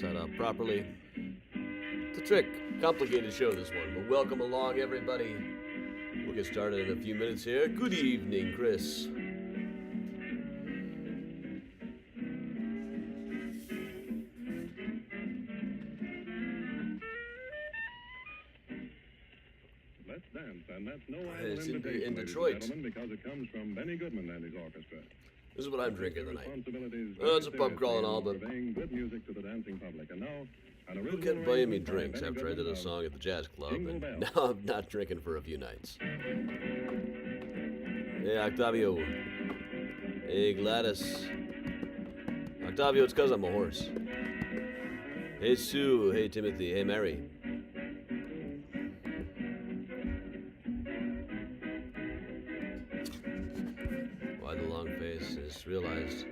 set up properly. It's a trick. Complicated show, this one. But welcome along, everybody. We'll get started in a few minutes here. Good evening, Chris. Let's dance, and that's no It's idle in invitation, ladies Detroit. and gentlemen, because it comes from Benny Goodman and his orchestra. This is what I'm drinking tonight. Responsibilities Oh, it's a very pub crawl and all, seriously but conveying good music to the dancing public. And now, an who original kept buying me arrangement by drinks Benny after I did a Goodman song at the jazz club, Jingle and Bells. now I'm not drinking for a few nights. Hey, Octavio. Hey, Gladys. Octavio, it's 'cause I'm a horse. Hey, Sue. Hey, Timothy. Hey, Mary. Why the long face? I just realized,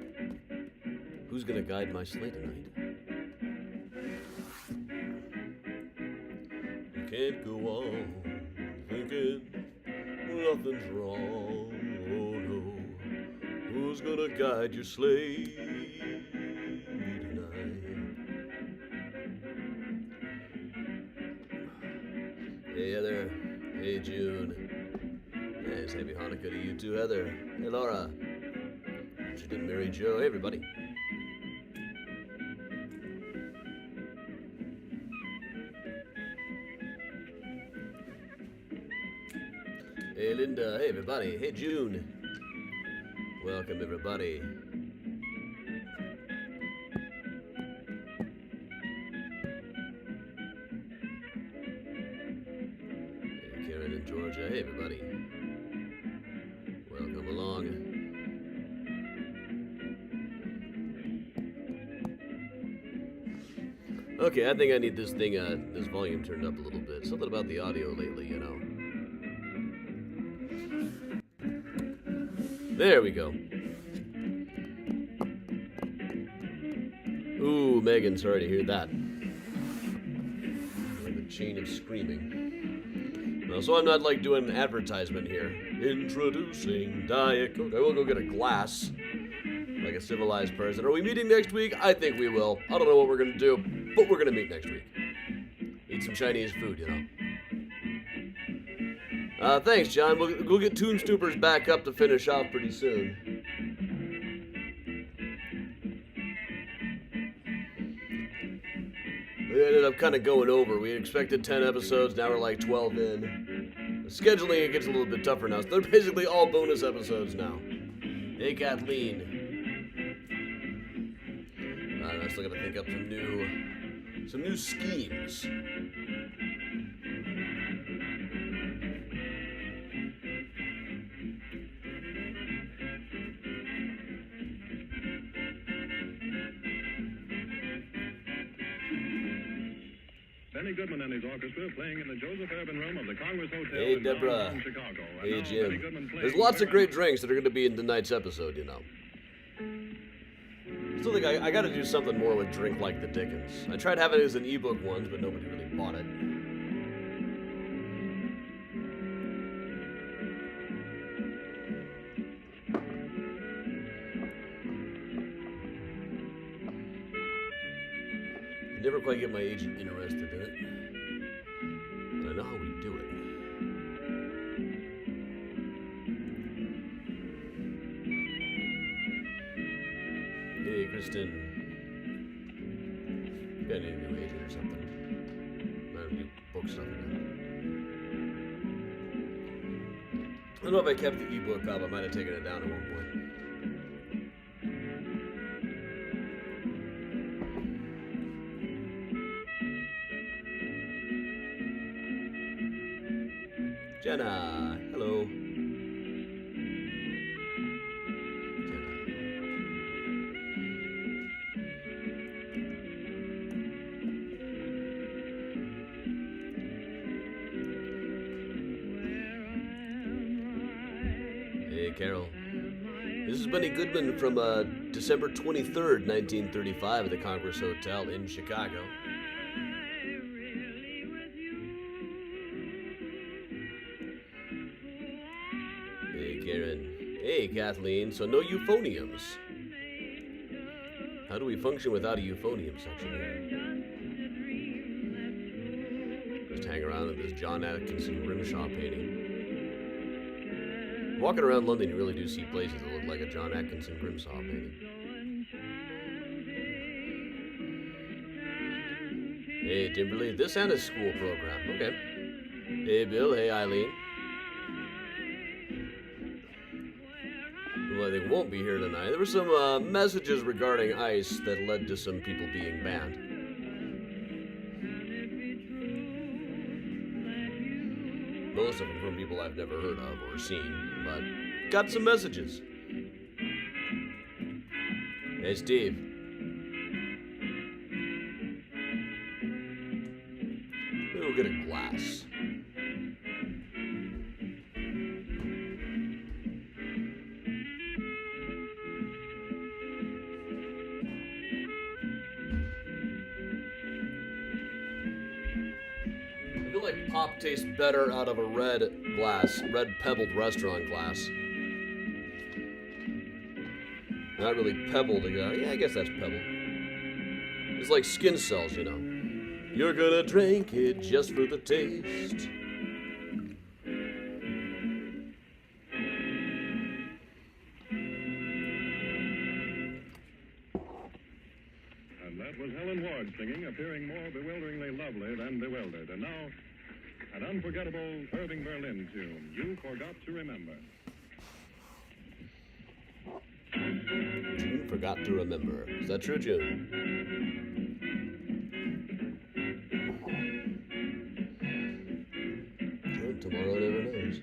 who's gonna guide my sleigh tonight? You can't go on thinking nothing's wrong. Oh no, who's gonna guide your sleigh tonight? Hey Heather. Hey June. Hey, it's happy Hanukkah to you too, Heather. Hey Laura. She did Mary Jo. Hey everybody. Hey Linda. Hey everybody. Hey June. Welcome everybody. Hey Karen and Georgia. Hey everybody. Welcome along. Okay, I think I need this thing, this volume turned up a little bit. Something about the audio lately, you know. There we go. Ooh, Megan, sorry to hear that. Like a chain of screaming. Well, so I'm not like doing an advertisement here. Introducing Diet Coke. I will go get a glass. Like a civilized person. Are we meeting next week? I think we will. I don't know what we're gonna do, but we're gonna meet next week. Eat some Chinese food, you know. Thanks, John. We'll get Toon Snoopers back up to finish off pretty soon. We ended up kind of going over. We expected 10 episodes, now we're like 12 in. The scheduling, it gets a little bit tougher now. So they're basically all bonus episodes now. Hey, Kathleen. I still gotta think up some new schemes. Benny Goodman and his orchestra playing in the Joseph Urban Room of the Congress Hotel Hey, in Deborah. downtown Chicago. And Hey, now Benny Jim. Goodman playing There's lots of very great drinks that are gonna be in tonight's episode, you know. Still think I gotta do something more with Drink Like the Dickens. I tried having it as an ebook once, but nobody really bought it. I never quite get my agent interested in it. But I know how we do it. Hey, Kristen. You got any new agent or something? I don't do book stuff again. I don't know if I kept the ebook up. I might have taken it down at one point. Jenna, hello. Hey, Carol. This is Benny Goodman from December 23rd, 1935 at the Congress Hotel in Chicago. Hey, Karen. Hey, Kathleen. So no euphoniums. How How do we function without a euphonium section here? Just hang around in this John Atkinson Grimshaw painting. Walking around London, you really do see places that look like a John Atkinson Grimshaw painting. Hey, Timberly, this and a school program. Okay. Hey, Bill. Hey, Eileen. Well, they won't be here tonight. There were some messages regarding ICE that led to some people being banned. Most of them from people I've never heard of or seen, but got some messages. Hey, Steve. We'll get a glass. I feel like pop tastes better out of a red glass, red pebbled restaurant glass. Not really pebbled again. Yeah, I guess that's pebbled. It's like skin cells, you know. You're gonna drink it just for the taste. And that was Helen Ward singing, appearing more bewilderingly lovely than bewildered. And now, an unforgettable Irving Berlin tune, You Forgot to Remember. June forgot to remember. Is that true, June? Well, tomorrow never knows.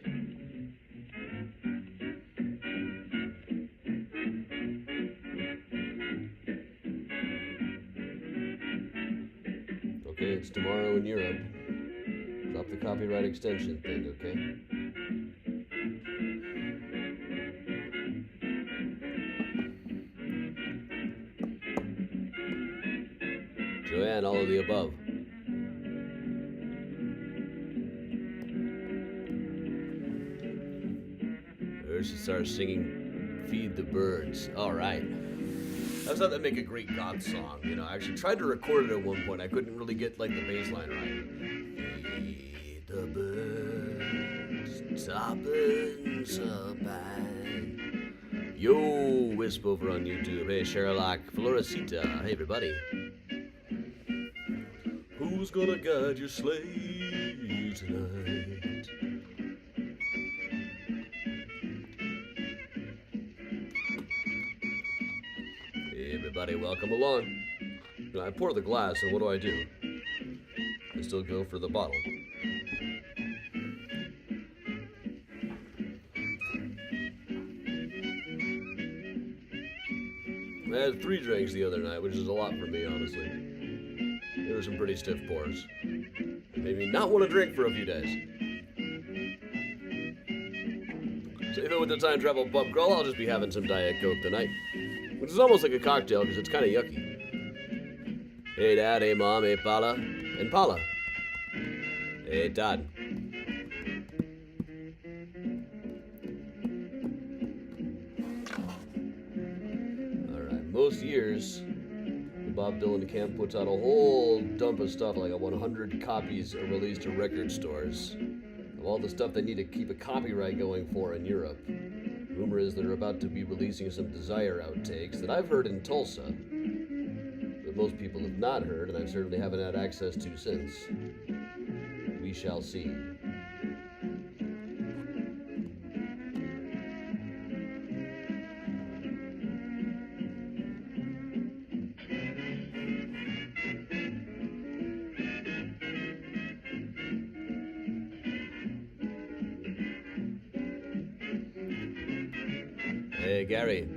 Okay, it's tomorrow in Europe. Drop the copyright extension thing, okay? Joanne, all of the above. Or she starts singing Feed the Birds. Alright. I thought that'd make a great God song, you know. I actually tried to record it at one point. I couldn't really get like the bass line right. Feed the birds, toppins up high. Yo, Wisp over on YouTube. Hey, Sherlock, Floricita. Hey, everybody. Who's gonna guide your sleigh tonight? Hey, everybody, welcome along. Now, I pour the glass, and what do? I still go for the bottle. I had 3 drinks the other night, which is a lot for me, honestly. There were some pretty stiff pours. It made me not want to drink for a few days. So even with the time travel pub crawl, I'll just be having some Diet Coke tonight. Which is almost like a cocktail because it's kind of yucky. Hey Dad, hey Mom, hey Paula, and Paula. Hey Todd. Alright, most years, the Bob Dylan camp puts out a whole dump of stuff, like 100 copies are released to record stores of all the stuff they need to keep a copyright going for in Europe. Rumor is they're about to be releasing some Desire outtakes that I've heard in Tulsa, but most people have not heard, and I certainly haven't had access to since. We shall see. Hey, Gary.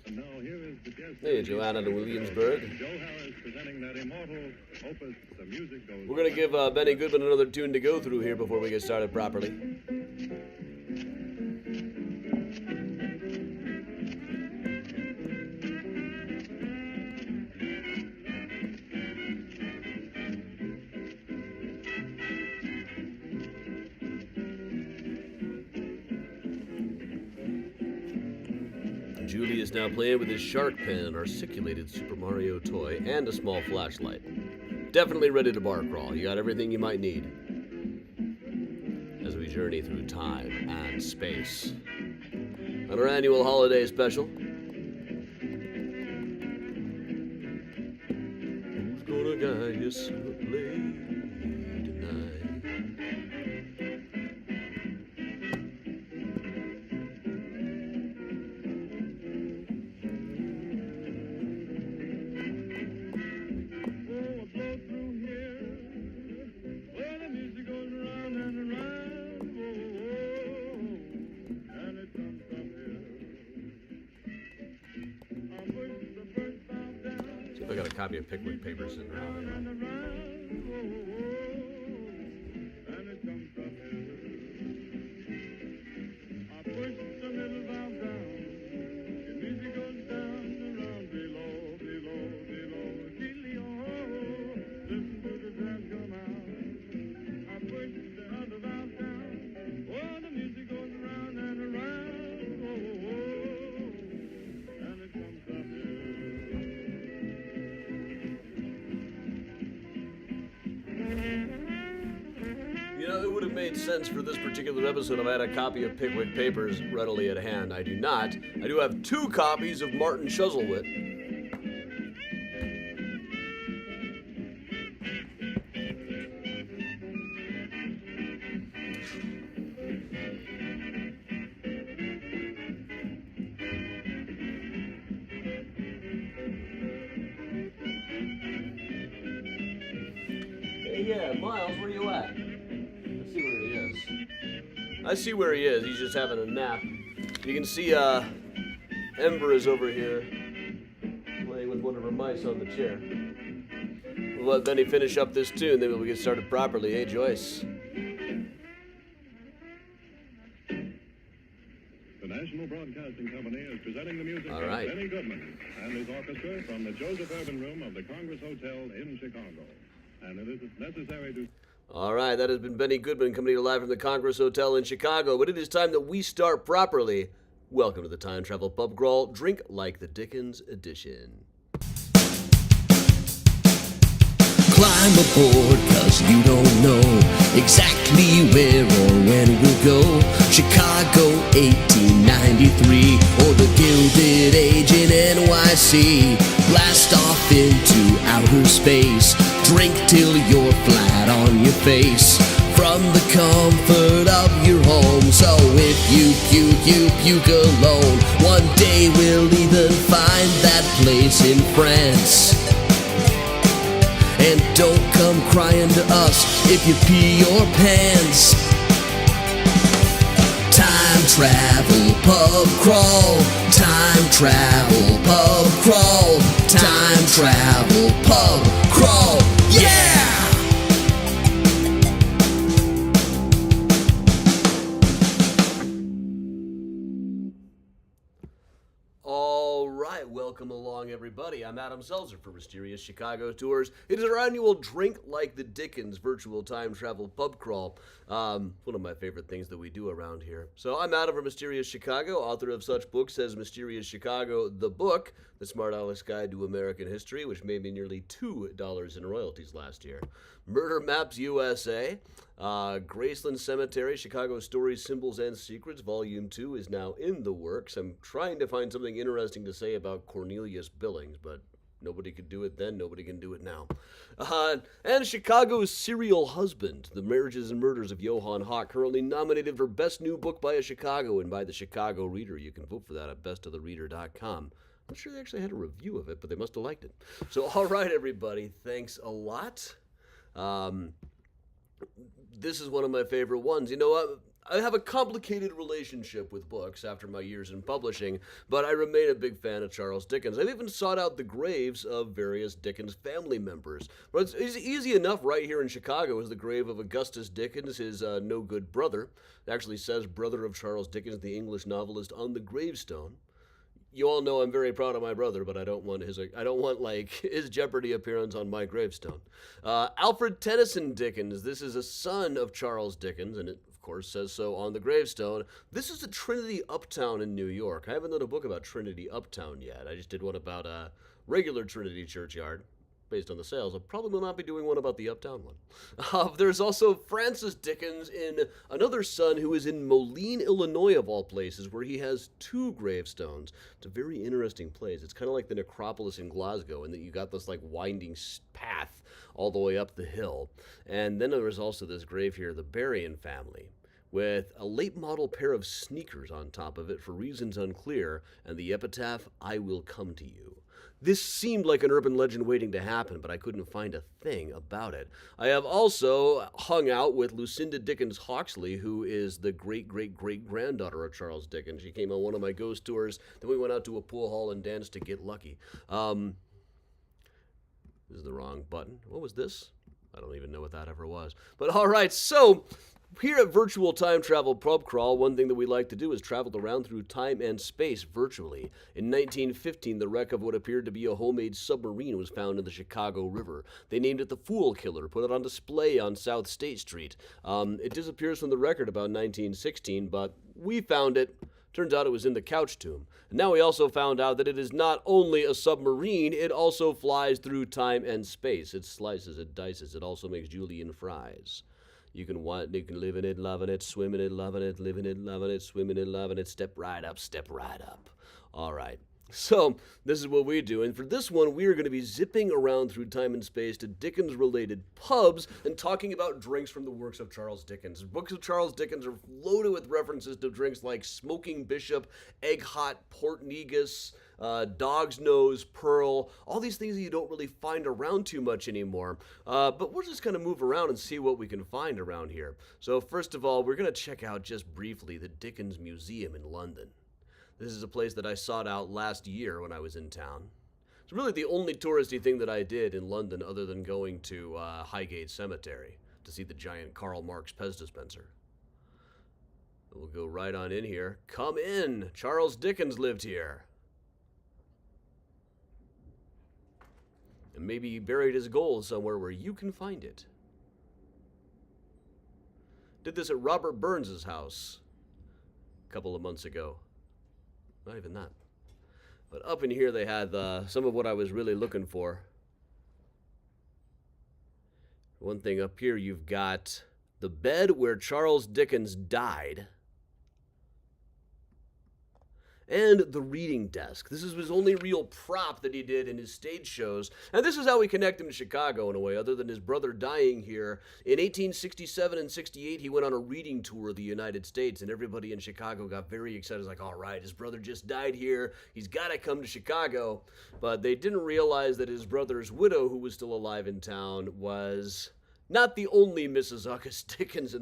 And now here is the guest. Hey, Joanna to Williamsburg. Joe Harris presenting that immortal opus, The Music Goes We're going to give Benny Goodman another tune to go through here before we get started properly. Julie is now playing with his shark pen, an articulated Super Mario toy, and a small flashlight. Definitely ready to bar crawl. You got everything you might need as we journey through time and space. On our annual holiday special, who's gonna guide us late tonight? See if I got a copy of Pickwick Papers sitting around here. You know, it would have made sense for this particular episode if I had a copy of Pickwick Papers readily at hand. I do not. I do have 2 copies of Martin Chuzzlewit. Hey, yeah, Miles, where you at? I see where he is. He's just having a nap. You can see Ember is over here playing with one of her mice on the chair. We'll let Benny finish up this tune, then we'll get started properly. Hey, Joyce. The National Broadcasting Company is presenting the music All of right. Benny Goodman and his orchestra from the Joseph Urban Room of the Congress Hotel in Chicago. And it is necessary to... All right, that has been Benny Goodman coming to you live from the Congress Hotel in Chicago. But it is time that we start properly. Welcome to the Time Travel Pub Crawl, Drink Like the Dickens edition. Climb aboard, cause you don't know exactly where or when we'll go. Chicago 1893, or the Gilded Age in NYC. Blast off into outer space, drink till you're flat on your face. From the comfort of your home, so if you puke alone, one day we'll even find that place in France. And don't come crying to us if you pee your pants. Time travel pub crawl. Time travel pub crawl. Time travel pub crawl. Yeah! All right, welcome along, everybody. I'm Adam Seltzer for Mysterious Chicago Tours. It is our annual Drink Like the Dickens virtual time travel pub crawl. One of my favorite things that we do around here. So I'm Adam for Mysterious Chicago, author of such books as Mysterious Chicago, the book, The Smart Aleck's Guide to American History, which made me nearly $2 in royalties last year. Murder Maps USA, Graceland Cemetery, Chicago Stories, Symbols, and Secrets, Volume 2 is now in the works. I'm trying to find something interesting to say about Cornelius Billings, but nobody could do it then, nobody can do it now. And Chicago's Serial Husband, The Marriages and Murders of Johann Hawk, currently nominated for Best New Book by a Chicagoan by the Chicago Reader. You can vote for that at bestofthereader.com. I'm sure they actually had a review of it, but they must have liked it. So, all right, everybody, thanks a lot. This is one of my favorite ones. You know, I have a complicated relationship with books after my years in publishing, but I remain a big fan of Charles Dickens. I've even sought out the graves of various Dickens family members. But it's easy enough right here in Chicago is the grave of Augustus Dickens, his no-good brother. It actually says brother of Charles Dickens, the English novelist, on the gravestone. You all know I'm very proud of my brother, but I don't want his Jeopardy appearance on my gravestone. Alfred Tennyson Dickens. This is a son of Charles Dickens, and of course, says so on the gravestone. This is the Trinity Uptown in New York. I haven't done a book about Trinity Uptown yet. I just did one about a regular Trinity churchyard. Based on the sales, I probably will not be doing one about the Uptown one. There's also Francis Dickens in another son who is in Moline, Illinois, of all places, where he has 2 gravestones. It's a very interesting place. It's kind of like the necropolis in Glasgow, in that you got this like winding path all the way up the hill. And then there was also this grave here, the Berrien family, with a late model pair of sneakers on top of it for reasons unclear, and the epitaph, "I will come to you." This seemed like an urban legend waiting to happen, but I couldn't find a thing about it. I have also hung out with Lucinda Dickens Hawksley, who is the great-great-great-granddaughter of Charles Dickens. She came on one of my ghost tours. Then we went out to a pool hall and danced to Get Lucky. This is the wrong button. What was this? I don't even know what that ever was. But all right, so here at Virtual Time Travel Pub Crawl, one thing that we like to do is travel around through time and space virtually. In 1915, the wreck of what appeared to be a homemade submarine was found in the Chicago River. They named it the Fool Killer, put it on display on South State Street. It disappears from the record about 1916, but we found it. Turns out it was in the couch tomb. And now we also found out that it is not only a submarine, it also flies through time and space. It slices, it dices, it also makes julienne fries. You can live in it, loving it, swim in it, loving it, live in it, loving it, swim in it, loving it, step right up, step right up. All right. So, this is what we do, and for this one, we are going to be zipping around through time and space to Dickens-related pubs and talking about drinks from the works of Charles Dickens. Books of Charles Dickens are loaded with references to drinks like Smoking Bishop, Egg Hot, Port Negus, Dog's Nose, Pearl, all these things that you don't really find around too much anymore. But we're just going to move around and see what we can find around here. So, first of all, we're going to check out just briefly the Dickens Museum in London. This is a place that I sought out last year when I was in town. It's really the only touristy thing that I did in London other than going to Highgate Cemetery to see the giant Karl Marx Pez dispenser. We'll go right on in here. Come in! Charles Dickens lived here. And maybe he buried his gold somewhere where you can find it. Did this at Robert Burns's house a couple of months ago. Not even that. But up in here they had some of what I was really looking for. One thing up here, you've got the bed where Charles Dickens died. And the reading desk. This is his only real prop that he did in his stage shows. And this is how we connect him to Chicago in a way, other than his brother dying here. In 1867 and 68, he went on a reading tour of the United States, and everybody in Chicago got very excited. It was like, all right, his brother just died here. He's got to come to Chicago. But they didn't realize that his brother's widow, who was still alive in town, was not the only Mrs. August Dickens in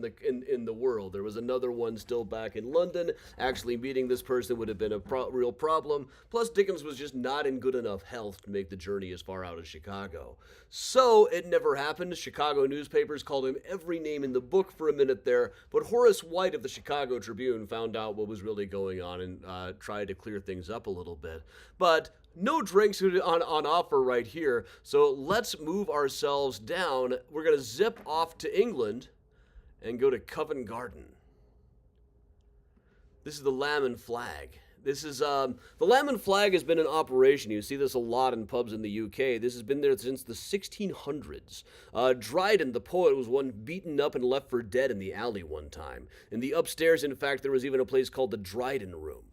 the world. There was another one still back in London. Actually, meeting this person would have been a real problem. Plus, Dickens was just not in good enough health to make the journey as far out as Chicago. So, it never happened. Chicago newspapers called him every name in the book for a minute there, but Horace White of the Chicago Tribune found out what was really going on and tried to clear things up a little bit. But no drinks on offer right here, so let's move ourselves down. We're going to zip off to England and go to Covent Garden. This is the Lamb and Flag. This is, the Lamb and Flag has been in operation. You see this a lot in pubs in the UK. This has been there since the 1600s. Dryden, the poet, was one beaten up and left for dead in the alley one time. In the upstairs, in fact, there was even a place called the Dryden Room.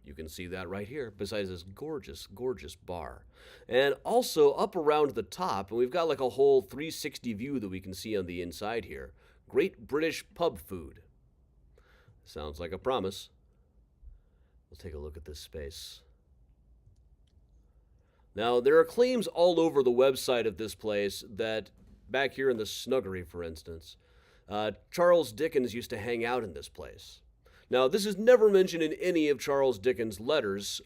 You can see that right here, besides this gorgeous, gorgeous bar. And also up around the top, and we've got like a whole 360 view that we can see on the inside here. Great British pub food. Sounds like a promise. We'll take a look at this space. Now, there are claims all over the website of this place that, back here in the Snuggery, for instance, Charles Dickens used to hang out in this place. Now, this is never mentioned in any of Charles Dickens' letters.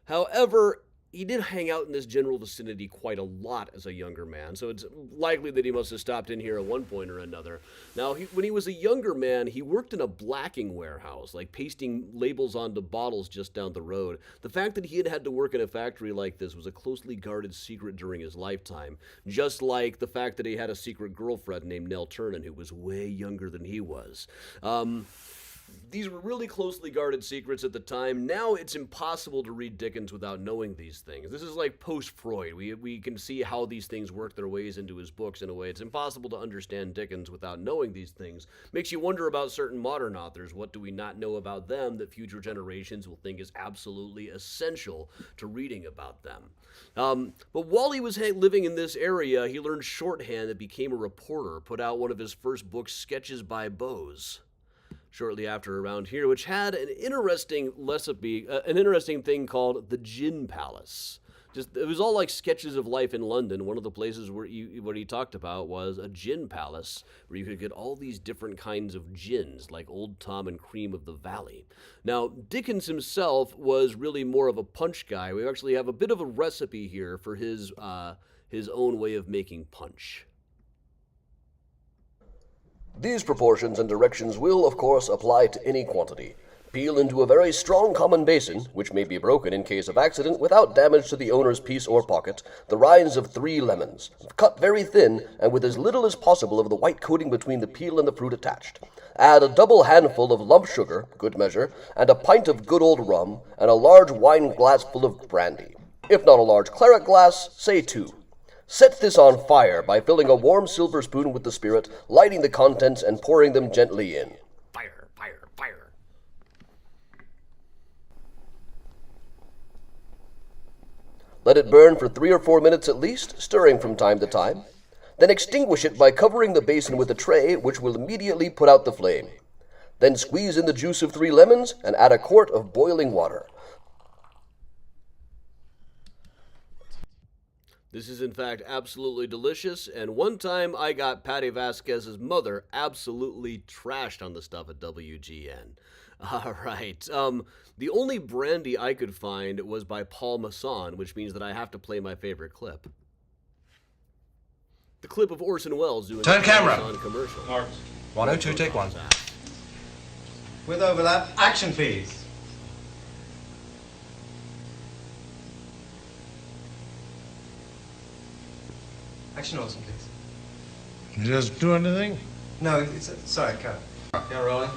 However, he did hang out in this general vicinity quite a lot as a younger man, so it's likely that he must have stopped in here at one point or another. Now, when he was a younger man, he worked in a blacking warehouse, like pasting labels onto bottles just down the road. The fact that he had had to work in a factory like this was a closely guarded secret during his lifetime, just like the fact that he had a secret girlfriend named Nell Turner who was way younger than he was. These were really closely guarded secrets at the time. Now it's impossible to read Dickens without knowing these things. This is like post-Freud. We can see how these things work their ways into his books in a way. It's impossible to understand Dickens without knowing these things. Makes you wonder about certain modern authors. What do we not know about them that future generations will think is absolutely essential to reading about them? But while he was living in this area, he learned shorthand and became a reporter, put out one of his first books, Sketches by Boz, shortly after around here, which had an interesting recipe, an interesting thing called the Gin Palace. It was all like sketches of life in London. One of the places where he talked about was a gin palace where you could get all these different kinds of gins, like Old Tom and Cream of the Valley. Now, Dickens himself was really more of a punch guy. We actually have a bit of a recipe here for his own way of making punch. These proportions and directions will, of course, apply to any quantity. Peel into a very strong common basin, which may be broken in case of accident without damage to the owner's piece or pocket, the rinds of 3 lemons, cut very thin and with as little as possible of the white coating between the peel and the fruit attached. Add a double handful of lump sugar, good measure, and a pint of good old rum, and a large wine glass full of brandy. If not a large claret glass, say 2. Set this on fire by filling a warm silver spoon with the spirit, lighting the contents, and pouring them gently in. Fire, fire, fire. Let it burn for 3 or 4 minutes at least, stirring from time to time. Then extinguish it by covering the basin with a tray, which will immediately put out the flame. Then squeeze in the juice of 3 lemons and add a quart of boiling water. This is, in fact, absolutely delicious, and one time I got Patty Vasquez's mother absolutely trashed on the stuff at WGN. All right. The only brandy I could find was by Paul Masson, which means that I have to play my favorite clip. The clip of Orson Welles doing Turn a camera. Masson commercial. Marked. 102, take 1. With overlap, action please. Action Orson, please. Just do anything? No, it's sorry, cut. Yeah, rolling.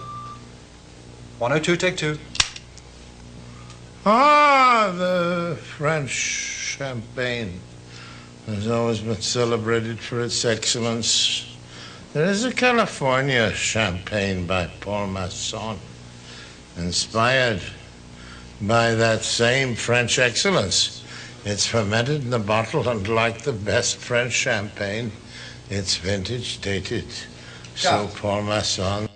102, take 2. Ah, the French champagne has always been celebrated for its excellence. There is a California champagne by Paul Masson, inspired by that same French excellence. It's fermented in the bottle, and like the best French champagne, it's vintage dated. So Paul Masson.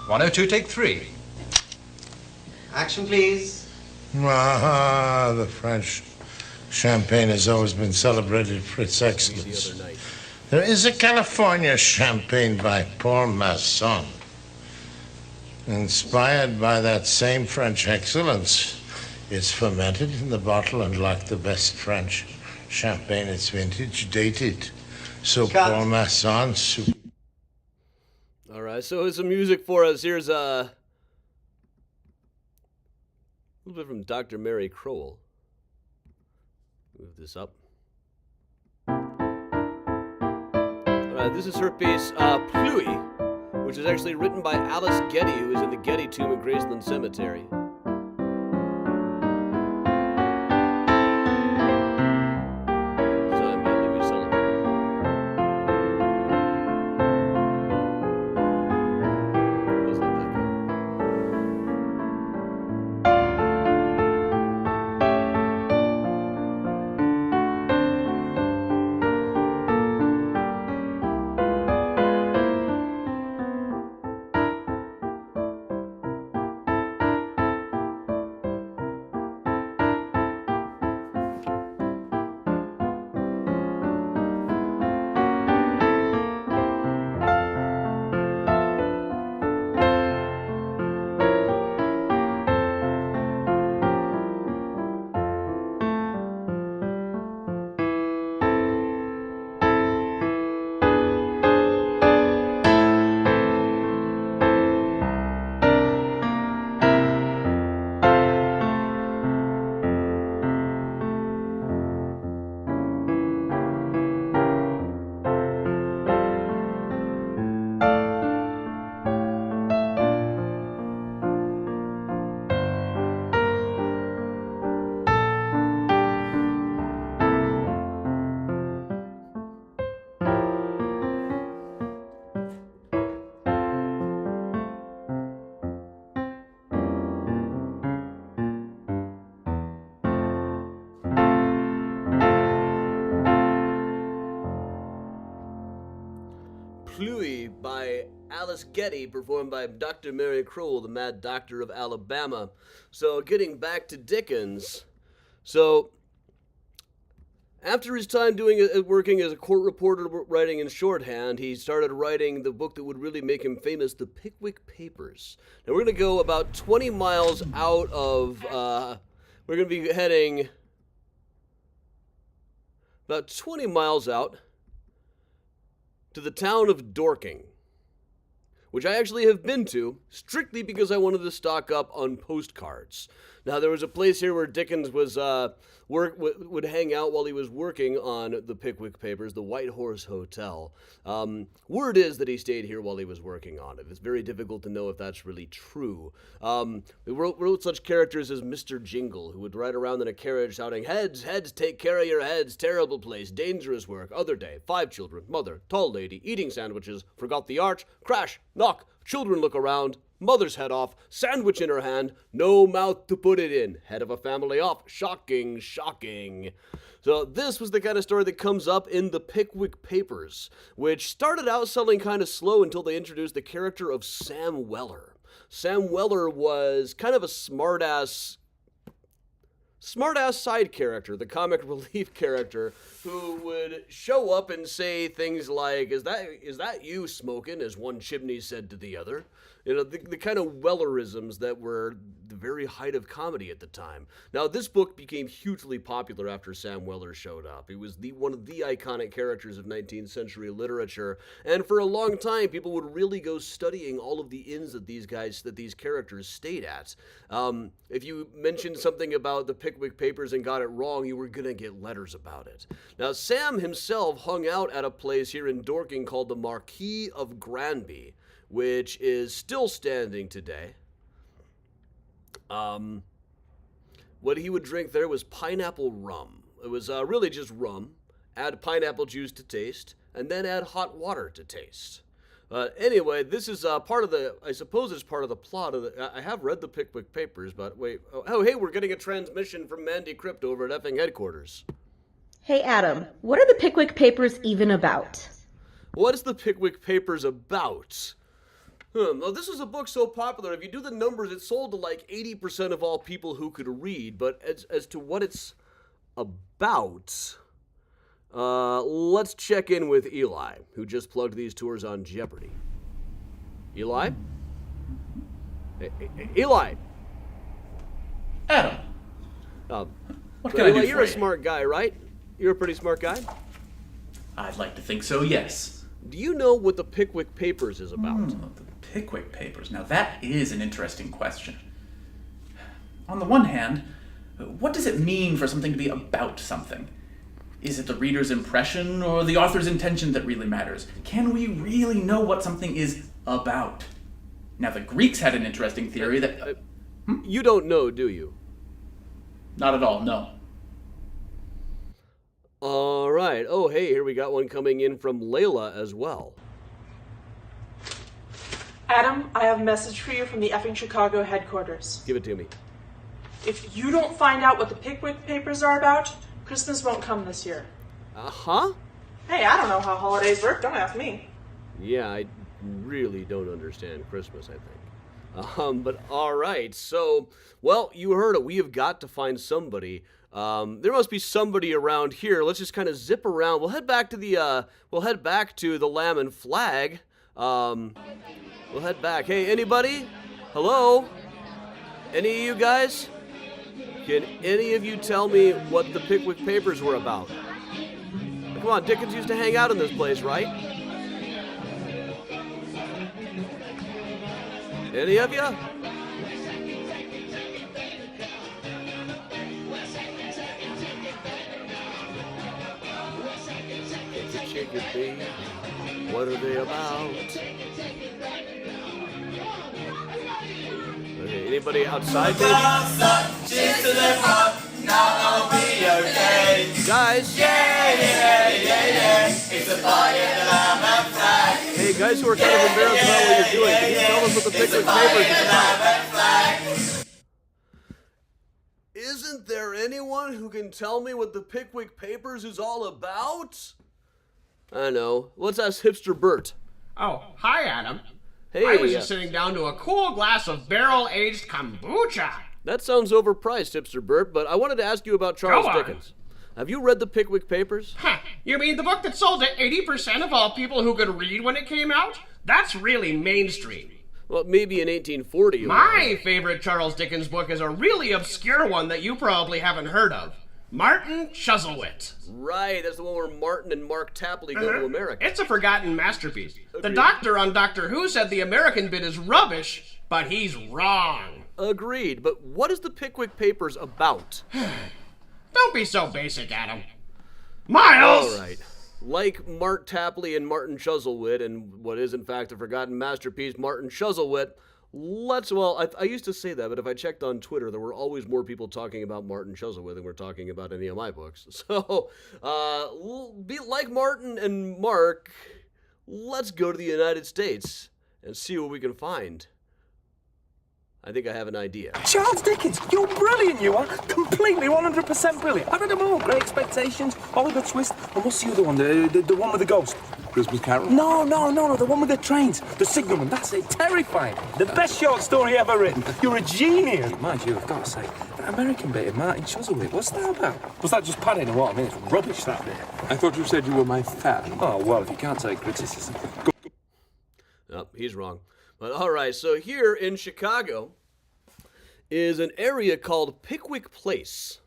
102, take 3. Action please. Ah, the French champagne has always been celebrated for its excellence. The other night. There is a California champagne by Paul Masson, inspired by that same French excellence. It's fermented in the bottle, and like the best French champagne, it's vintage dated. So Paul Masson. All right, so here's some music for us. Here's a little bit from Dr. Mary Crowell. Move this up. All right, this is her piece, Pluie, which is actually written by Alice Getty, who is in the Getty Tomb at Graceland Cemetery. Designed by Louis Sullivan. Goes like that. Cluey by Alice Getty, performed by Dr. Mary Crowell, the Mad Doctor of Alabama. So, getting back to Dickens. So, after his time working as a court reporter writing in shorthand, he started writing the book that would really make him famous, The Pickwick Papers. Now, we're going to go about 20 miles out of, we're going to be heading about 20 miles out to the town of Dorking, which I actually have been to, strictly because I wanted to stock up on postcards. Now, there was a place here where Dickens was would hang out while he was working on the Pickwick Papers, the White Horse Hotel. Word is that he stayed here while he was working on it. It's very difficult to know if that's really true. He wrote such characters as Mr. Jingle, who would ride around in a carriage shouting, "Heads, heads, take care of your heads, terrible place, dangerous work, other day, 5 children, mother, tall lady, eating sandwiches, forgot the arch, crash, knock, children look around, mother's head off, sandwich in her hand, no mouth to put it in, head of a family off, shocking, shocking." So this was the kind of story that comes up in the Pickwick Papers, which started out selling kind of slow until they introduced the character of Sam Weller. Sam Weller was kind of a smartass side character, the comic relief character, who would show up and say things like, is that you smoking, as one chimney said to the other? You know, the kind of Wellerisms that were the very height of comedy at the time. Now, this book became hugely popular after Sam Weller showed up. He was one of the iconic characters of 19th century literature, and for a long time, people would really go studying all of the inns that these characters stayed at. If you mentioned something about the Pickwick Papers and got it wrong, you were gonna get letters about it. Now, Sam himself hung out at a place here in Dorking called the Marquis of Granby, which is still standing today. What he would drink there was pineapple rum. It was really just rum, add pineapple juice to taste, and then add hot water to taste. Anyway, this is part of the, I suppose it's part of the plot of I have read the Pickwick Papers, but wait, hey, we're getting a transmission from Mandy Crypt over at effing headquarters. Hey, Adam, what are the Pickwick Papers even about? What is the Pickwick Papers about? Well, this was a book so popular, if you do the numbers, it sold to like 80% of all people who could read, but as to what it's about, let's check in with Eli, who just plugged these tours on Jeopardy. Eli? Hey, Eli! Adam, what So can I do Eli, for you're a you? smart guy, right? You're a pretty smart guy. I'd like to think so, yes. Do you know what the Pickwick Papers is about? The Pickwick Papers. Now that is an interesting question. On the one hand, what does it mean for something to be about something? Is it the reader's impression or the author's intention that really matters? Can we really know what something is about? Now the Greeks had an interesting theory that... You don't know, do you? Not at all, no. All right. Oh, hey, here we got one coming in from Layla as well. Adam, I have a message for you from the effing Chicago headquarters. Give it to me. If you don't find out what the Pickwick Papers are about, Christmas won't come this year. Uh-huh? Hey, I don't know how holidays work. Don't ask me. Yeah, I really don't understand Christmas, I think. But all right. So, well, you heard it. We have got to find somebody. There must be somebody around here. Let's just kind of zip around. We'll head back to the Lamb and Flag. We'll head back. Hey, anybody? Hello? Any of you guys? Can any of you tell me what the Pickwick Papers were about? Come on, Dickens used to hang out in this place, right? Any of you? What are they about? Okay, anybody outside, maybe? Guys? Hey, guys who are kind of embarrassed about what you're doing, can you tell us what the Pickwick Papers is about? Isn't there anyone who can tell me what the Pickwick Papers is all about? I know. Let's ask Hipster Bert. Oh, hi, Adam. Hey, I was just sitting down to a cool glass of barrel-aged kombucha. That sounds overpriced, Hipster Bert, but I wanted to ask you about Charles Go on. Dickens. Have you read the Pickwick Papers? Huh, you mean the book that sold to 80% of all people who could read when it came out? That's really mainstream. Well, maybe in 1840. My favorite Charles Dickens book is a really obscure one that you probably haven't heard of. Martin Chuzzlewit. Right, that's the one where Martin and Mark Tapley go to America. It's a forgotten masterpiece. The Agreed. doctor on Doctor Who said the American bit is rubbish, but he's wrong. Agreed, but what is the Pickwick Papers about? Don't be so basic, Adam. Miles! All right. Like Mark Tapley and Martin Chuzzlewit, and what is in fact a forgotten masterpiece, Martin Chuzzlewit, I used to say that, but if I checked on Twitter, there were always more people talking about Martin Chuzzlewit than were talking about any of my books. So, be like Martin and Mark, let's go to the United States and see what we can find. I think I have an idea. Charles Dickens, you're brilliant, you are. Completely 100% brilliant. I read them all. Great Expectations, Oliver Twist, and what's the other one? The one with the ghost? Christmas Carol? No, the one with the trains. The Signalman, that's it. Terrifying. The best short story ever written. You're a genius. Mind you, I've got to say, that American bit of Martin Chuzzlewit, what's that about? Was that just padding or what? I mean, it's rubbish, that bit. I thought you said you were my fan. Oh, well, if you can't take criticism. Oh, he's wrong. But all right, so here in Chicago is an area called Pickwick Place.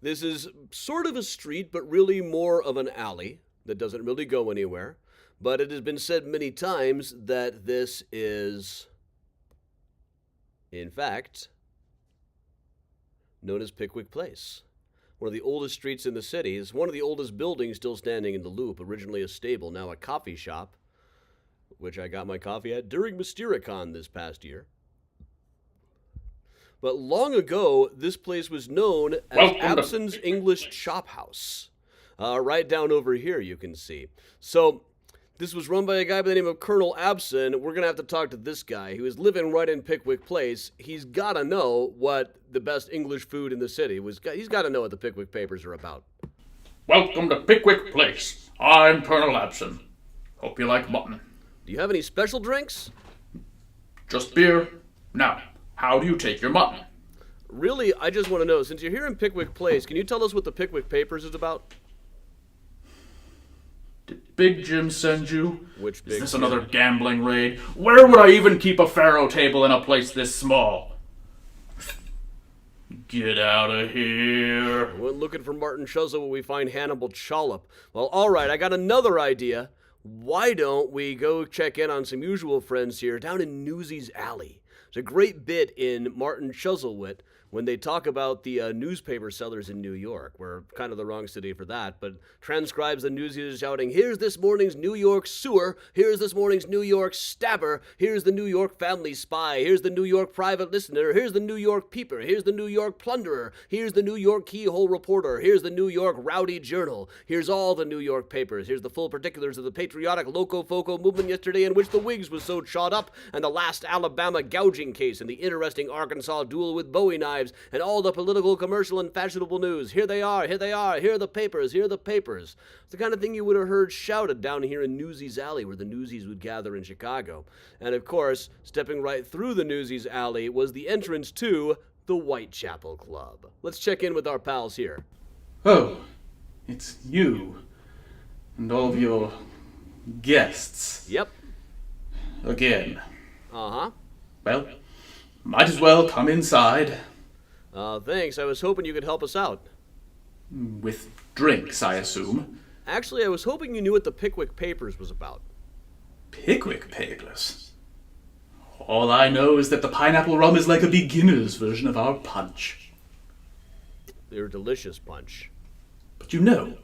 This is sort of a street, but really more of an alley that doesn't really go anywhere. But it has been said many times that this is, in fact, known as Pickwick Place. One of the oldest streets in the city. It's one of the oldest buildings still standing in the Loop, originally a stable, now a coffee shop, which I got my coffee at during Mystericon this past year. But long ago, this place was known as Abson's English Chop House. Right down over here, you can see. So, this was run by a guy by the name of Colonel Abson. We're going to have to talk to this guy who is living right in Pickwick Place. He's got to know what the best English food in the city was. He's got to know what the Pickwick Papers are about. Welcome to Pickwick Place. I'm Colonel Abson. Hope you like mutton. Do you have any special drinks? Just beer. Now, how do you take your mutton? Really, I just want to know, since you're here in Pickwick Place, can you tell us what the Pickwick Papers is about? Did Big Jim send you? Which Big Is this Jim? another gambling raid? Where would I even keep a faro table in a place this small? Get out of here. We went looking for Martin Chuzzlewit, we find Hannibal Chollop. Well, all right, I got another idea. Why don't we go check in on some usual friends here down in Newsy's Alley? It's a great bit in Martin Chuzzlewit when they talk about the newspaper sellers in New York. We're kind of the wrong city for that, but transcribes the newsies shouting, "Here's this morning's New York sewer, here's this morning's New York stabber, here's the New York family spy, here's the New York private listener, here's the New York peeper, here's the New York plunderer, here's the New York keyhole reporter, here's the New York rowdy journal, here's all the New York papers, here's the full particulars of the patriotic Loco-Foco movement yesterday in which the Whigs was so chawed up, and the last Alabama gouging case, and the interesting Arkansas duel with Bowie knives, and all the political, commercial, and fashionable news. Here they are, here are the papers, here are the papers. It's the kind of thing you would have heard shouted down here in Newsy's Alley, where the newsies would gather in Chicago. And of course, stepping right through the Newsy's Alley was the entrance to the Whitechapel Club. Let's check in with our pals here. Oh, it's you. And all of your guests. Yep. Again. Uh-huh. Well, might as well come inside. Thanks. I was hoping you could help us out. With drinks, I assume. Actually, I was hoping you knew what the Pickwick Papers was about. Pickwick Papers? All I know is that the pineapple rum is like a beginner's version of our punch. They're delicious punch. But you know,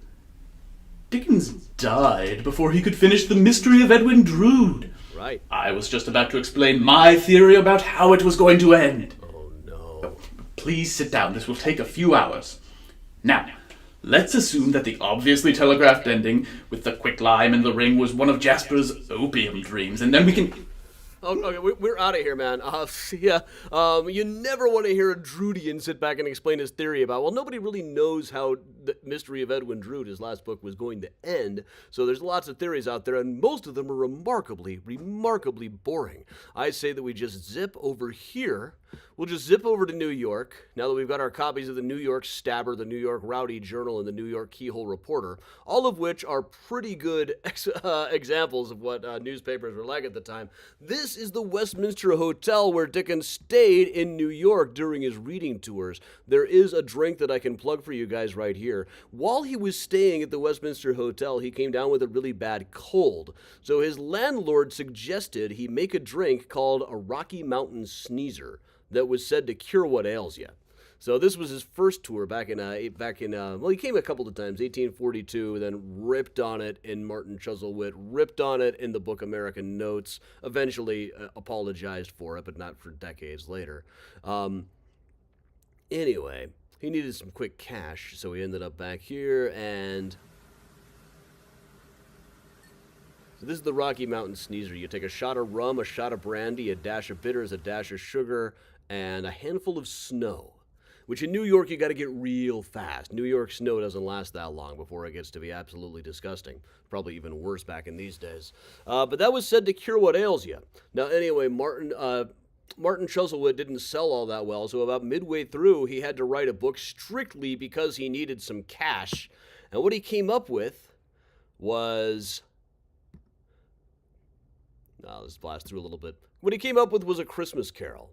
Dickens died before he could finish The Mystery of Edwin Drood. Right. I was just about to explain my theory about how it was going to end. Oh, no. Please sit down. This will take a few hours. Now, let's assume that the obviously telegraphed ending with the quicklime and the ring was one of Jasper's opium dreams, and then we can... Okay, we're out of here, man. You never want to hear a Druidian sit back and explain his theory about, well, nobody really knows how the mystery of Edwin Drood, his last book, was going to end. So there's lots of theories out there, and most of them are remarkably boring. I say that we just zip over here. We'll just zip over to New York, now that we've got our copies of the New York Stabber, the New York Rowdy Journal, and the New York Keyhole Reporter, all of which are pretty good examples of what newspapers were like at the time. This is the Westminster Hotel where Dickens stayed in New York during his reading tours. There is a drink that I can plug for you guys right here. While he was staying at the Westminster Hotel, he came down with a really bad cold. So his landlord suggested he make a drink called a Rocky Mountain Sneezer that was said to cure what ails you. So this was his first tour back in well, he came a couple of times, 1842, then ripped on it in Martin Chuzzlewit, ripped on it in the book American Notes, eventually apologized for it, but not for decades later. Anyway, he needed some quick cash, so he ended up back here, and so this is the Rocky Mountain Sneezer. You take a shot of rum, a shot of brandy, a dash of bitters, a dash of sugar, and a handful of snow, which in New York you got to get real fast. New York snow doesn't last that long before it gets to be absolutely disgusting. Probably even worse back in these days. But that was said to cure what ails you. Now, anyway, Martin Chuzzlewit didn't sell all that well, so about midway through, he had to write a book strictly because he needed some cash. And what he came up with was... let's blast through a little bit. What he came up with was A Christmas Carol.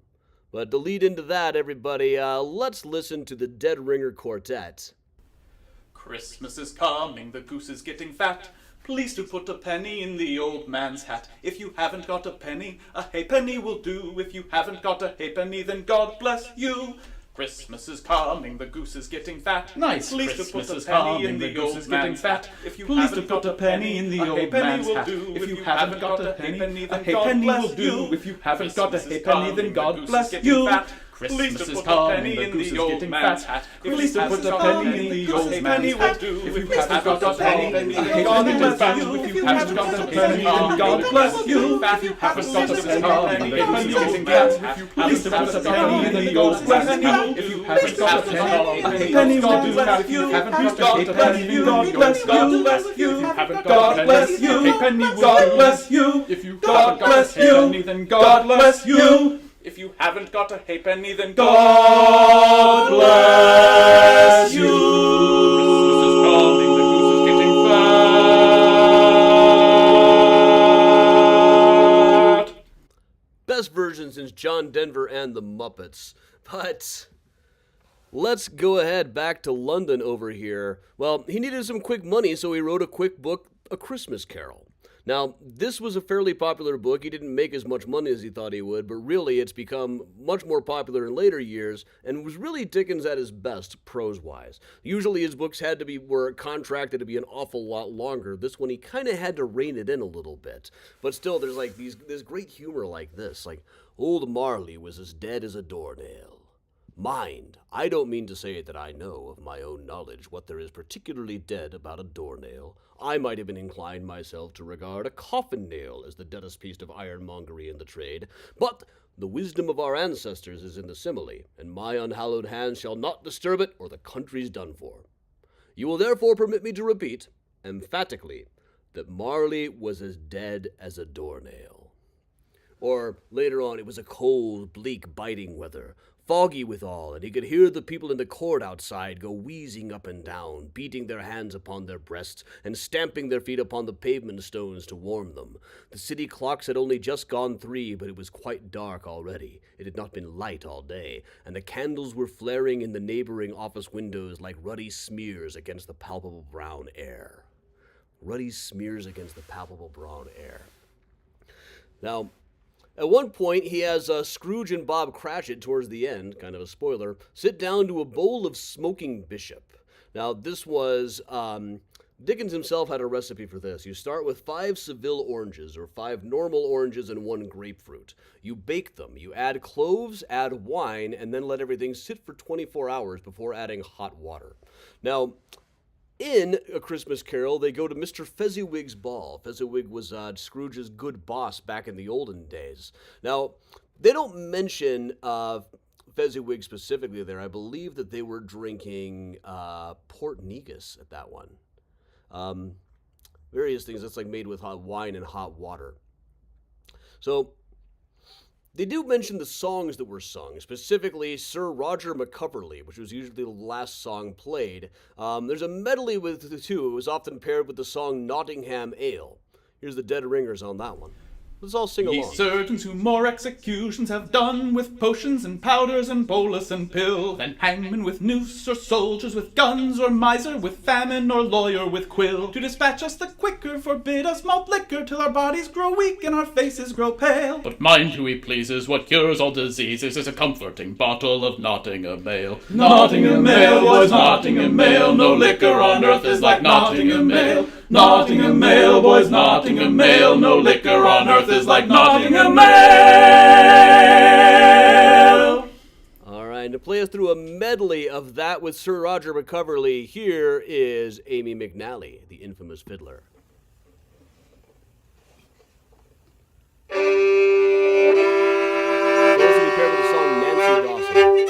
But to lead into that, everybody, let's listen to the Dead Ringer Quartet. Christmas is coming, the goose is getting fat. Please do put a penny in the old man's hat. If you haven't got a penny, a halfpenny will do. If you haven't got a halfpenny, then God bless you. Christmas is coming, the goose is getting fat. Nice. Please Christmas to put is a penny coming, in the the goose old is getting man's fat. hat. If you Please haven't to put got a penny in the a old halfpenny man's will hat. do. If you haven't got a penny, then a halfpenny God will bless do. you. If you haven't got a Christmas is halfpenny, then coming, God the goose bless is getting you. fat. Christmas Please to is put a coming, penny the in goose the is old getting man's fat. hat. Please to put a penny in the old man's penny will hat. do. If you If haven't got a penny, then God God bless bless you. you. If you haven't got a penny, then God bless you. If you haven't got a penny, then the goose is getting fat. Please to put a penny in the old man's hat. If you haven't got a penny, a penny will do. If you haven't got a penny, then God bless you. If you haven't got a penny, a penny will do. God bless you. If you haven't got a penny, then God bless you. If you haven't got a halfpenny, then God bless you. Christmas is coming, the goose is getting fat. Best version since John Denver and the Muppets. But let's go ahead back to London over here. Well, he needed some quick money, so he wrote a quick book, A Christmas Carol. Now, this was a fairly popular book. He didn't make as much money as he thought he would, but really it's become much more popular in later years and was really Dickens at his best prose-wise. Usually his books were contracted to be an awful lot longer. This one, he kind of had to rein it in a little bit. But still, there's like this great humor like this, like, Old Marley was as dead as a doornail. Mind, I don't mean to say that I know of my own knowledge what there is particularly dead about a doornail. I might have been inclined myself to regard a coffin nail as the deadest piece of ironmongery in the trade, but the wisdom of our ancestors is in the simile, and my unhallowed hands shall not disturb it, or the country's done for. You will therefore permit me to repeat, emphatically, that Marley was as dead as a doornail. Or, later on, it was a cold, bleak, biting weather, foggy withal, and he could hear the people in the court outside go wheezing up and down, beating their hands upon their breasts, and stamping their feet upon the pavement stones to warm them. The city clocks had only just gone 3, but it was quite dark already. It had not been light all day, and the candles were flaring in the neighboring office windows like ruddy smears against the palpable brown air. Ruddy smears against the palpable brown air. Now, at one point, he has Scrooge and Bob Cratchit towards the end, kind of a spoiler, sit down to a bowl of smoking bishop. Now, this was, Dickens himself had a recipe for this. You start with 5 Seville oranges, or 5 normal oranges and 1 grapefruit. You bake them. You add cloves, add wine, and then let everything sit for 24 hours before adding hot water. Now, in A Christmas Carol, they go to Mr. Fezziwig's ball. Fezziwig was Scrooge's good boss back in the olden days. Now, they don't mention Fezziwig specifically there. I believe that they were drinking Port Negus at that one. Various things that's like made with hot wine and hot water. So they do mention the songs that were sung, specifically Sir Roger McCuverley, which was usually the last song played. There's a medley with the two. It was often paired with the song Nottingham Ale. Here's the Dead Ringers on that one. Let's all sing Ye along. surgeons who more executions have done with potions and powders and bolus and pill than hangman with noose or soldiers with guns or miser with famine or lawyer with quill. To dispatch us the quicker forbid us malt liquor till our bodies grow weak and our faces grow pale. But mind who he pleases, what cures all diseases is a comforting bottle of Nottingham ale. Nottingham ale, boys, Nottingham ale, no liquor on earth is like Nottingham ale. Nottingham ale, boys, Nottingham ale, no liquor on earth is like Nottingham ale. All right, and to play us through a medley of that with Sir Roger McCuverley, here is Amy McNally, the infamous fiddler. It's also be paired with the song Nancy Dawson.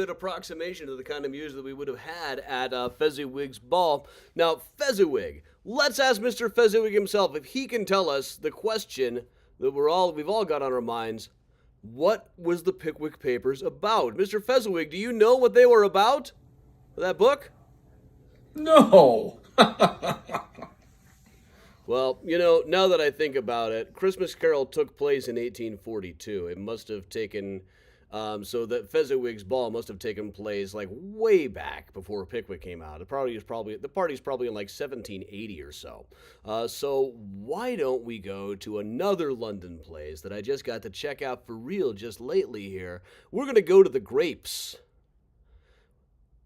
good approximation to the kind of music that we would have had at Fezziwig's ball. Now, Fezziwig, let's ask Mr. Fezziwig himself if he can tell us the question that we've all got on our minds. What was the Pickwick Papers about? Mr. Fezziwig, do you know what they were about? That book? No. Well, you know, now that I think about it, Christmas Carol took place in 1842. It must have taken, so that Fezziwig's ball must have taken place like way back before Pickwick came out. The party's probably in like 1780 or so. So why don't we go to another London place that I just got to check out for real just lately here? We're going to go to the Grapes.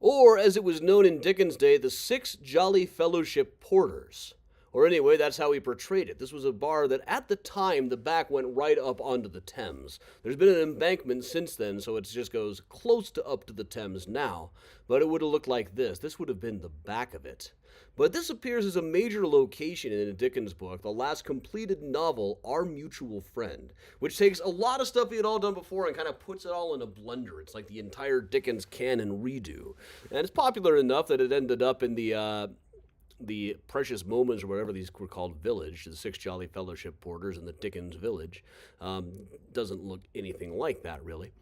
Or, as it was known in Dickens' day, the Six Jolly Fellowship Porters. Or anyway, that's how he portrayed it. This was a bar that at the time, the back went right up onto the Thames. There's been an embankment since then, so it just goes close to up to the Thames now. But it would have looked like this. This would have been the back of it. But this appears as a major location in a Dickens book, the last completed novel, Our Mutual Friend, which takes a lot of stuff he had all done before and kind of puts it all in a blender. It's like the entire Dickens canon redo. And it's popular enough that it ended up in the Precious Moments, or whatever these were called, Village, the Six Jolly Fellowship Porters in the Dickens Village. Doesn't look anything like that, really.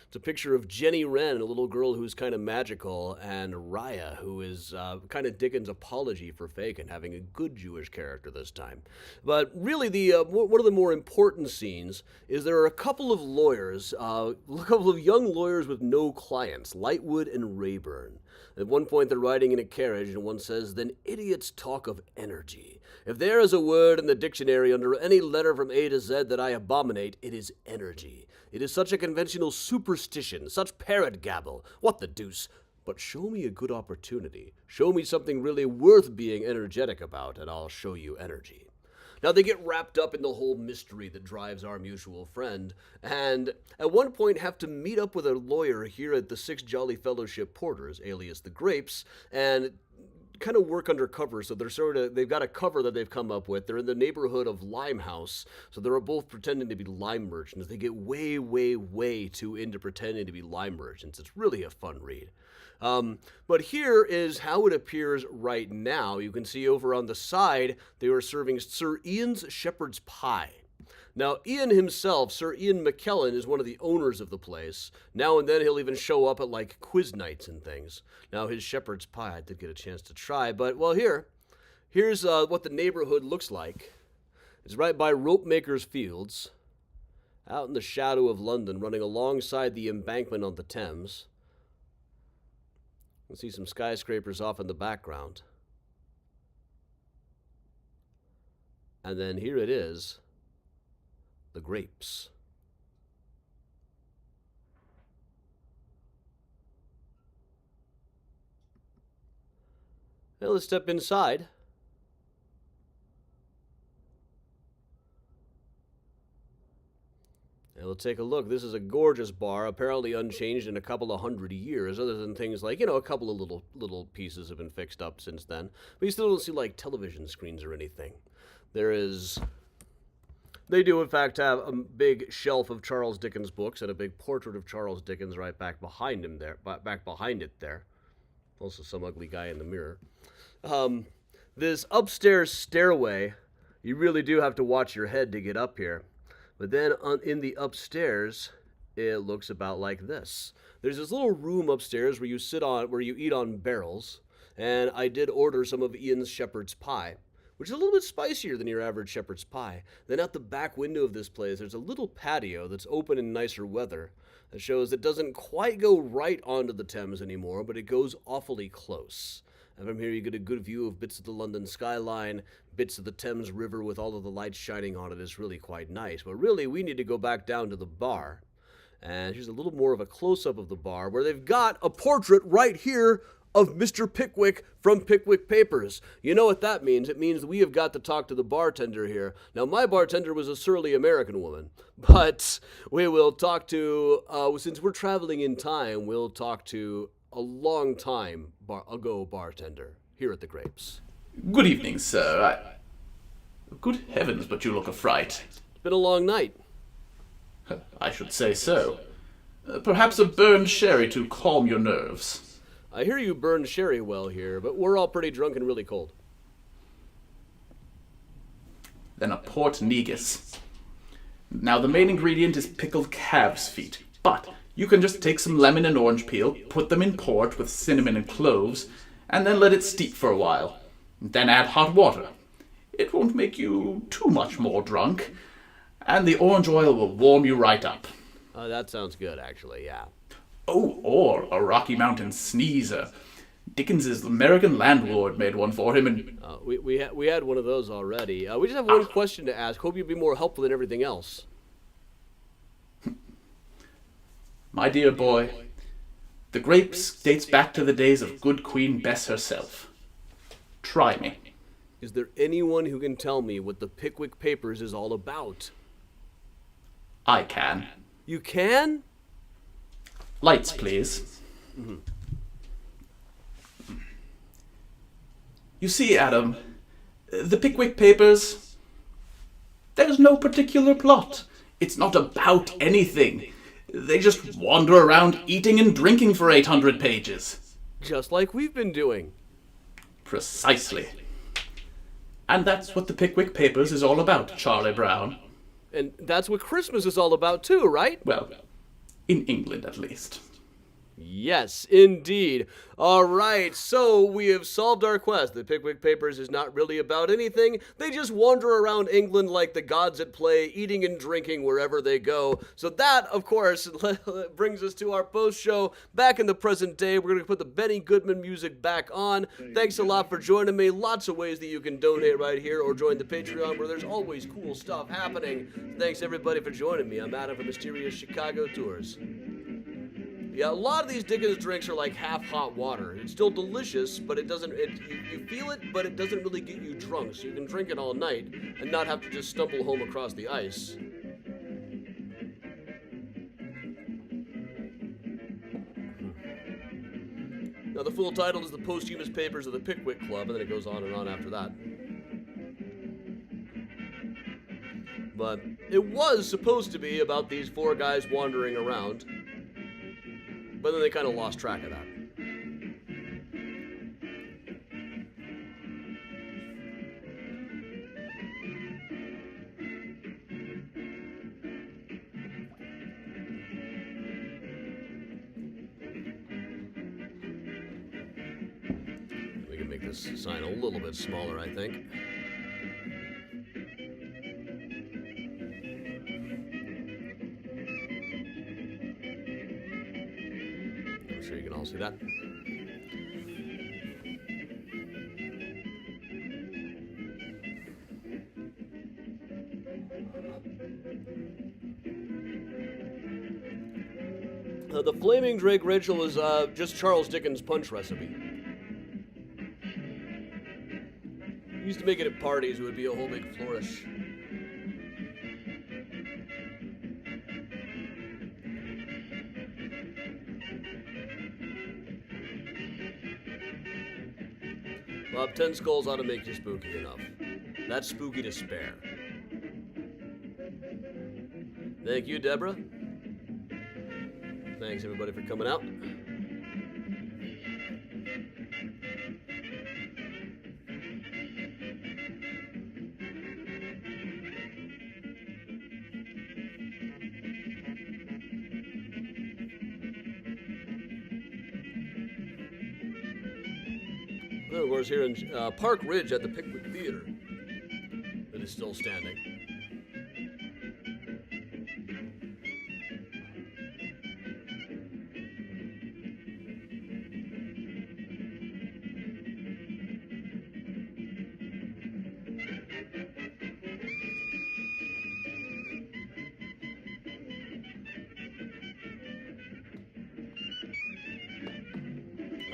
It's a picture of Jenny Wren, a little girl who's kind of magical, and Raya, who is kind of Dickens' apology for Fagin, having a good Jewish character this time. But really, one of the more important scenes is there are a couple of lawyers, a couple of young lawyers with no clients, Lightwood and Rayburn. At one point, they're riding in a carriage, and one says, "Then idiots talk of energy. If there is a word in the dictionary under any letter from A to Z that I abominate, it is energy. It is such a conventional superstition, such parrot gabble. What the deuce? But show me a good opportunity. Show me something really worth being energetic about, and I'll show you energy." Now, they get wrapped up in the whole mystery that drives Our Mutual Friend, and at one point have to meet up with a lawyer here at the Six Jolly Fellowship Porters, alias the Grapes, and kind of work undercover. So they've got a cover that they've come up with. They're in the neighborhood of Limehouse, so they're both pretending to be lime merchants. They get way, way, way too into pretending to be lime merchants. It's really a fun read. But here is how it appears right now. You can see over on the side, they are serving Sir Ian's shepherd's pie. Now, Ian himself, Sir Ian McKellen, is one of the owners of the place. Now and then he'll even show up at like quiz nights and things. Now, his shepherd's pie I did get a chance to try, but well, here's what the neighborhood looks like. It's right by Ropemaker's Fields, out in the shadow of London, running alongside the embankment on the Thames. You can see some skyscrapers off in the background. And then here it is, the Grapes. Now let's step inside. And we'll take a look. This is a gorgeous bar, apparently unchanged in a couple of 100 years, other than things like, a couple of little pieces have been fixed up since then. But you still don't see, like, television screens or anything. They do, in fact, have a big shelf of Charles Dickens books and a big portrait of Charles Dickens right back behind him there, back behind it there. Also some ugly guy in the mirror. This upstairs stairway, you really do have to watch your head to get up here. But then in the upstairs, it looks about like this. There's this little room upstairs where you eat on barrels, and I did order some of Ian's shepherd's pie, which is a little bit spicier than your average shepherd's pie. Then out the back window of this place, there's a little patio that's open in nicer weather that shows it doesn't quite go right onto the Thames anymore, but it goes awfully close. And from here you get a good view of bits of the London skyline, bits of the Thames River with all of the lights shining on it. Is really quite nice. But really, we need to go back down to the bar. And here's a little more of a close-up of the bar, where they've got a portrait right here of Mr. Pickwick from Pickwick Papers. You know what that means? It means we have got to talk to the bartender here. Now, my bartender was a surly American woman, but we will talk to, since we're traveling in time, we'll talk to a long time ago bartender here at the Grapes. Good evening, sir. Good heavens, but you look a fright. It's been a long night. I should say so. Perhaps a burned sherry to calm your nerves. I hear you burn sherry well here, but we're all pretty drunk and really cold. Then a port negus. Now the main ingredient is pickled calves' feet, but you can just take some lemon and orange peel, put them in port with cinnamon and cloves, and then let it steep for a while. Then add hot water. It won't make you too much more drunk, and the orange oil will warm you right up. That sounds good, actually, yeah. Oh, or a Rocky Mountain sneezer. Dickens's American landlord made one for him, and we had one of those already. We just have one question to ask. Hope you'd be more helpful than everything else. My dear boy, the grapes dates back to the days of good Queen Bess herself. Try me. Is there anyone who can tell me what the Pickwick Papers is all about? I can. You can? Lights, please. Mm-hmm. You see, Adam, the Pickwick Papers, there's no particular plot. It's not about anything. They just wander around eating and drinking for 800 pages. Just like we've been doing. Precisely. And that's what the Pickwick Papers is all about, Charlie Brown. And that's what Christmas is all about too, right? Well, in England at least. Yes, indeed. All right, so we have solved our quest. The Pickwick Papers is not really about anything. They just wander around England like the gods at play, eating and drinking wherever they go. So that, of course, brings us to our post-show. Back in the present day, we're going to put the Benny Goodman music back on. Thanks a lot for joining me. Lots of ways that you can donate right here or join the Patreon, where there's always cool stuff happening. Thanks, everybody, for joining me. I'm Adam from Mysterious Chicago Tours. Yeah, a lot of these Dickens drinks are like half hot water. It's still delicious, but it doesn't, you feel it, but it doesn't really get you drunk, so you can drink it all night and not have to just stumble home across the ice. Now, the full title is The Posthumous Papers of the Pickwick Club, and then it goes on and on after that. But it was supposed to be about these four guys wandering around. But then they kind of lost track of that. We can make this sign a little bit smaller, I think. I'm sure you can all see that. The Flaming Drake Rachel is just Charles Dickens' punch recipe. He used to make it at parties. It would be a whole big flourish. Bob, 10 skulls ought to make you spooky enough. That's spooky to spare. Thank you, Deborah. Thanks, everybody, for coming out. And of course, here in Park Ridge at the Pickwick Theater, that is still standing.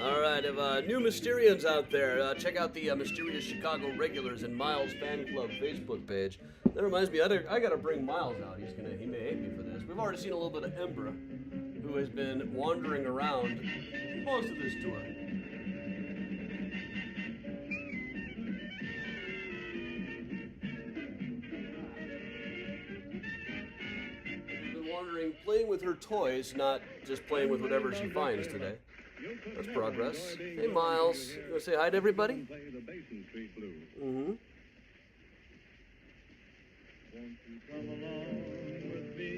All right, if new Mysterians out there, check out the Mysterious Chicago Regulars and Miles Fan Club Facebook page. That reminds me, I gotta bring Miles out. He may hate me for this. We've already seen a little bit of Embra, who has been wandering around most of this tour. He's been wandering honoring playing with her toys, not just playing with whatever she finds today. That's progress. Hey, Miles. You want to say hi to everybody? Mm-hmm. Won't you come along with me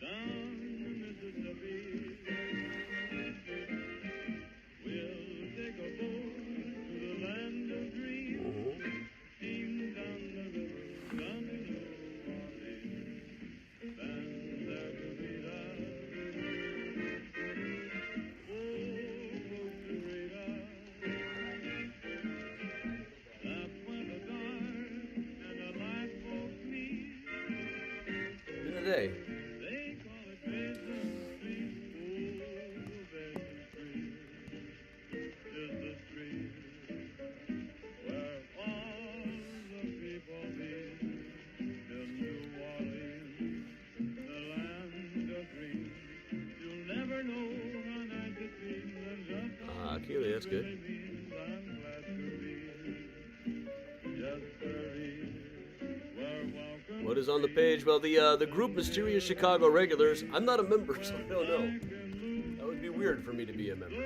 down the Mississippi? We'll take a boat to the land of dreams. Steam down the river, down to New Orleans. Stand there to meet us. Oh, folks to greet us. That's when the dark and the light folks meet. In the day. They call it Basin Street. Oh, Basin Street is the street where all the people meet. In New Orleans, the land of dreams. You'll never know how nice it seems and just how Keely, that's good. it means. I'm glad to be just where he is. We're welcome. What is on the page? Well, the group Mysterious Chicago Regulars. I'm not a member, so I don't know. That would be weird for me to be a member.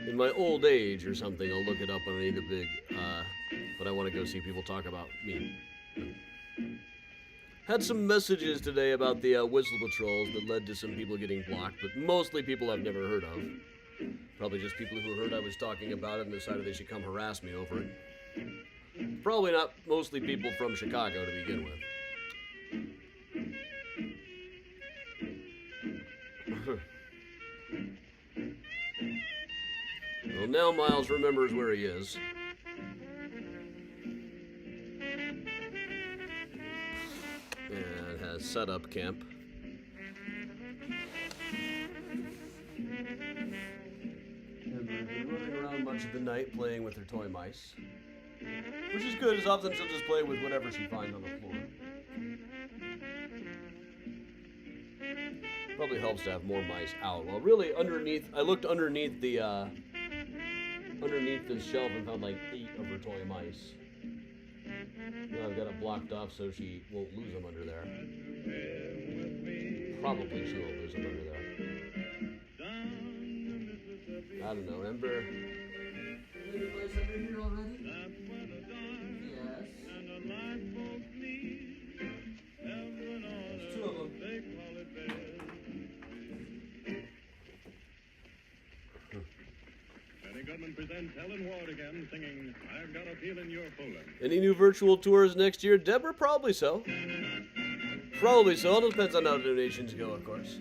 In my old age or something, I'll look it up on any of the big, but I want to go see people talk about me. Had some messages today about the Whistle Patrols that led to some people getting blocked, but mostly people I've never heard of. Probably just people who heard I was talking about it and decided they should come harass me over it. Probably not mostly people from Chicago to begin with. Well, now Miles remembers where he is. And has set up camp. And we've been running around much of the night playing with her toy mice. Which is good, as often she'll just play with whatever she finds on the floor. Probably helps to have more mice out. Well, really, underneath, I looked underneath the shelf and found like 8 of her toy mice. Now I've got it blocked off so she won't lose them under there. Probably she won't lose them under there. I don't know, Ember. Any mice under here already? Yes. There's 2 of them. Benny Goodman presents Helen Ward again, singing I've Got a Feeling You're Fooling. Any new virtual tours next year? Deborah, probably so. Probably so. It depends on how donations go, of course.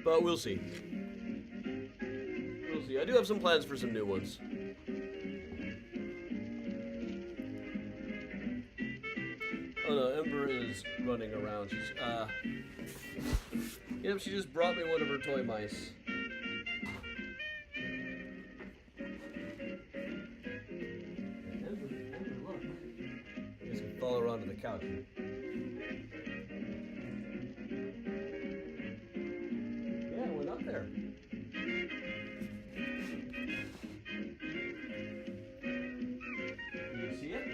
But we'll see. We'll see. I do have some plans for some new ones. Oh no, Ember is running around. She's, yep, she just brought me one of her toy mice. Ember, look. I guess I can follow her onto the couch. Yeah, I went up there. Can you see it?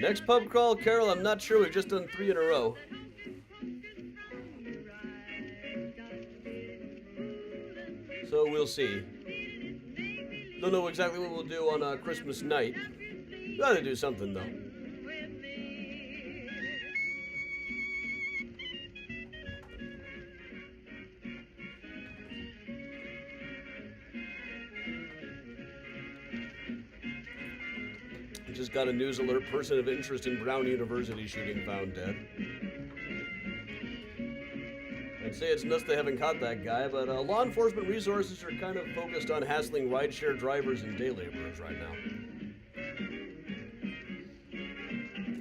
Next pub crawl, Carol, I'm not sure. We've just done 3 in a row. So we'll see. Don't know exactly what we'll do on Christmas night. Gotta do something, though. Just got a news alert. Person of interest in Brown University shooting found dead. I'd say it's nuts they haven't caught that guy, but law enforcement resources are kind of focused on hassling rideshare drivers and day laborers right now.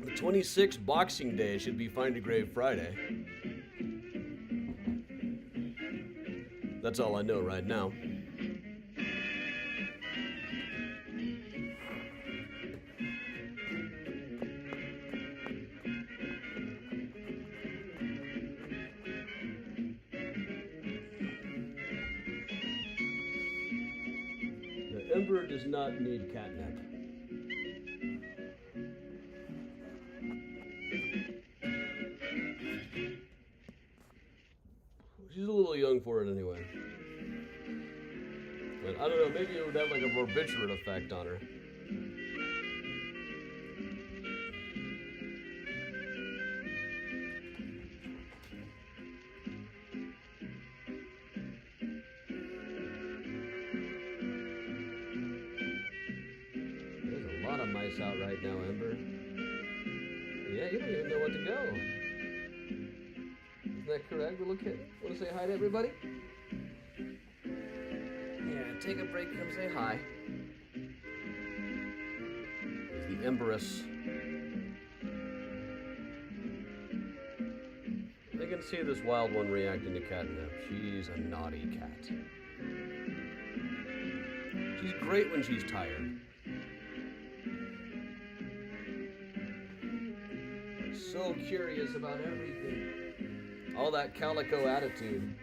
The 26th Boxing Day should be Find a Grave Friday. That's all I know right now. The Emperor does not need catnip. She's a little young for it anyway. But I don't know, maybe it would have like a barbiturate effect on her. There's a lot of mice out right now, Ember. Yeah, you don't even know what to go. Is that correct, little kid? Want to say hi to everybody? Yeah, take a break, come say hi. It's the Emberess. I can see this wild one reacting to catnip. She's a naughty cat. She's great when she's tired. So curious about everything. All that calico attitude.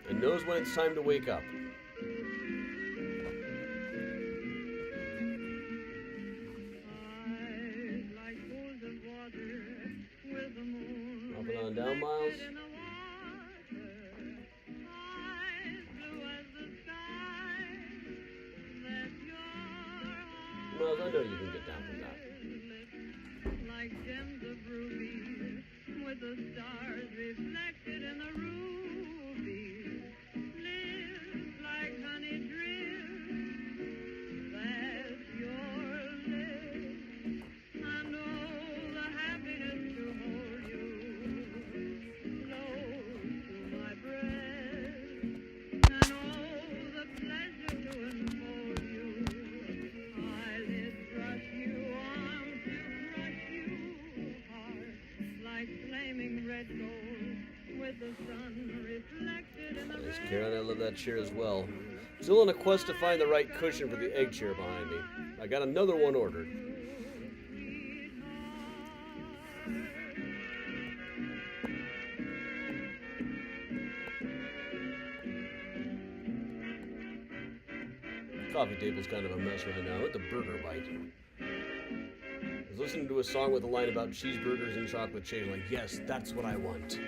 And knows when it's time to wake up. Up and on down, Miles. Miles, I know you can get down from that. Like gems of rubies, with the stars reflected in the rubies, lips like honey drips, that's your lips. I know the happiness to hold you close to my breast. I know the pleasure to enfold you, eyelids brush you, arms to crush you, heart like flaming red gold with the sun reflected in the Thanks, red. Karen. I love that chair as well. Still on a quest to find the right cushion for the egg chair behind me. I got another one ordered. Coffee table's kind of a mess right now. With the burger bite. I was listening to a song with a line about cheeseburgers and chocolate chip. Like, yes, that's what I want.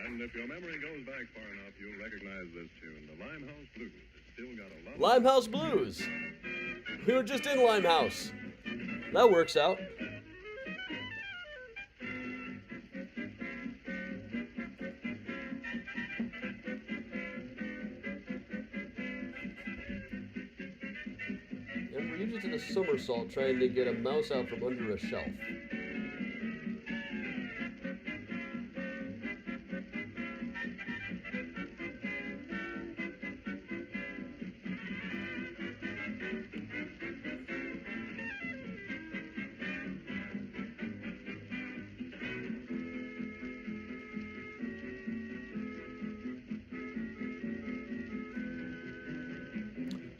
And if your memory goes back far enough, you'll recognize this tune, the Limehouse Blues. It's still got a lot of... Limehouse Blues. We were just in Limehouse. That works out. Remember, you just did a somersault trying to get a mouse out from under a shelf.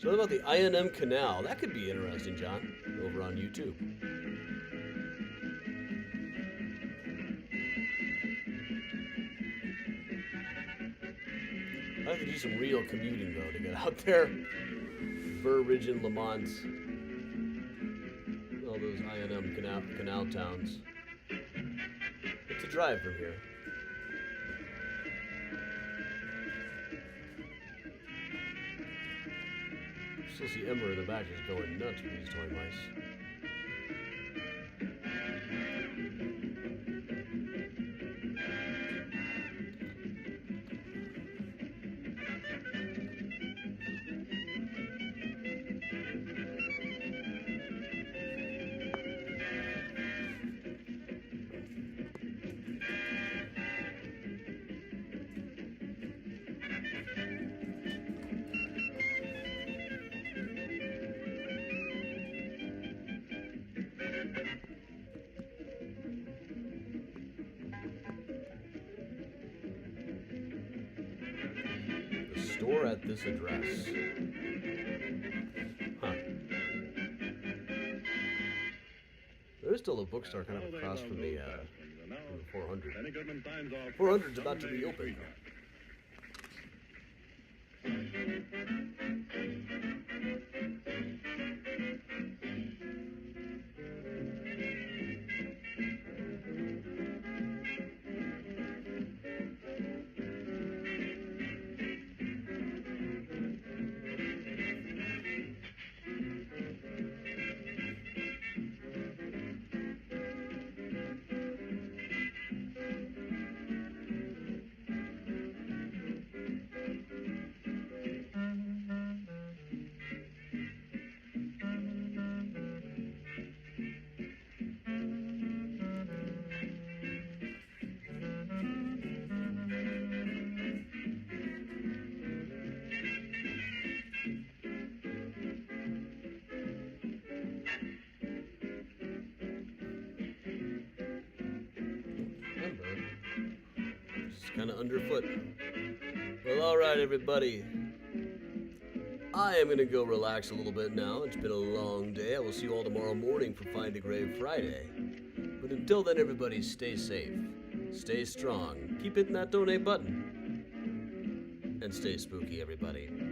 So what about the I&M Canal? That could be interesting, John, over on YouTube. I have to do some real commuting, though, to get out there. Burr Ridge and Lamont. All those I&M canal towns. It's a drive from here. Still see Ember in the back just going nuts with these toy mice. store at this address. Huh. There's still a bookstore kind of across from the 400. 400's about to reopen. Kind of underfoot. Well, alright, everybody. I am going to go relax a little bit now. It's been a long day. I will see you all tomorrow morning for Find a Grave Friday. But until then, everybody, stay safe. Stay strong. Keep hitting that donate button. And stay spooky, everybody.